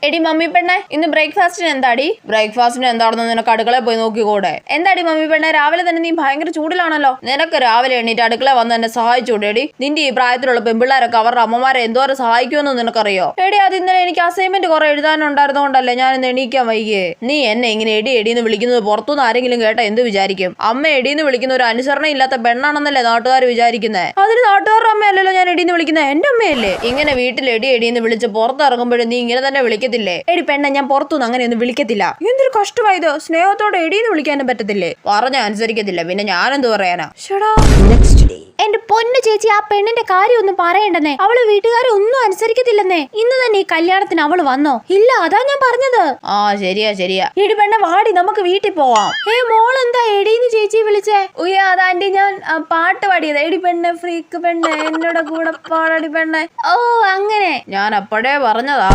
എടി മമ്മി പെണ്ണെ, ഇന്ന് ബ്രേക്ക്ഫാസ്റ്റിന് എന്താടി? ബ്രേക്ക്ഫാസ്റ്റിന് എന്താണെന്ന് നിനക്ക് അടുക്കളയിൽ പോയി നോക്കിക്കൂടെ? എന്താടി മമ്മി പെണ്ണെ, രാവിലെ തന്നെ നീ ഭയങ്കര ചൂടിലാണല്ലോ. നിനക്ക് രാവിലെ എണീറ്റ് അടുക്കള വന്ന് എന്നെ സഹായിച്ചൂടെടി? നിന്റെ ഈ പ്രായത്തിലുള്ള പെമ്പിള്ളേരൊക്കെ അവരുടെ അമ്മമാരെ എന്തോരം സഹായിക്കുമെന്ന് നിനക്കറിയോ? എടി, അത് ഇന്നലെ എനിക്ക് അസൈൻമെന്റ് കുറെ എഴുതാനുണ്ടായിരുന്നോണ്ടല്ലേ ഞാൻ ഇന്ന് എണീക്കാൻ വൈകിയേ. നീ എന്നെ ഇങ്ങനെ എടി എടിന്ന് വിളിക്കുന്നത് പുറത്തുനിന്ന് ആരെങ്കിലും കേട്ടാ എന്ത് വിചാരിക്കും? അമ്മ എടിന്ന് വിളിക്കുന്ന ഒരു അനുസരണ ഇല്ലാത്ത പെണ്ണാണെന്നല്ലേ നാട്ടുകാർ വിചാരിക്കുന്നത്? അതിന് നാട്ടുകാരുടെ അമ്മയല്ലല്ലോ ഞാൻ എടിന്ന് വിളിക്കുന്നത്, എന്റെ അമ്മയല്ലേ. ഇങ്ങനെ വീട്ടിൽ എടി എടിന്ന് വിളിച്ച് പുറത്തിറങ്ങുമ്പോഴും നീ ഇങ്ങനെ തന്നെ വിളിക്കത്തില്ലേ? എടി പെണ്ണ, ഞാൻ പുറത്തുനിന്ന് അങ്ങനെയൊന്നും വിളിക്കത്തില്ല. എന്തൊരു കഷ്ടമായത്, സ്നേഹത്തോടെ എടിന്ന് വിളിക്കാനും പറ്റത്തില്ലേ? പറഞ്ഞ അനുസരിക്കത്തില്ല, പിന്നെ ഞാനെന്ത് പറയാനാ? എന്റെ പൊന്നു ചേച്ചി, ആ പെണ്ണിന്റെ കാര്യം ഒന്നും പറയണ്ടെന്നേ. അവള് വീട്ടുകാരെ ഒന്നും അനുസരിക്കത്തില്ലെന്നേ. ഇന്ന് തന്നെ ഈ കല്യാണത്തിന് അവള് വന്നോ? ഇല്ല, അതാ ഞാൻ പറഞ്ഞത്. ആ ശരിയാ. എടി പെണ്ണ, വാടി നമുക്ക് വീട്ടിൽ പോവാം. മോളെന്താ എടീന്ന് ചേച്ചി വിളിച്ചേ? ഉയ്യ, അതാണ്ടി ഞാൻ പാട്ട് പാടിയത്. എടി പെണ്ണെ, ഫ്രീക്ക് പെണ്ണെ, എന്നോട് കൂടെ പാടടി പെണ്ണെ. ഓ അങ്ങനെ, ഞാൻ അപ്പോഴേ പറഞ്ഞതാ.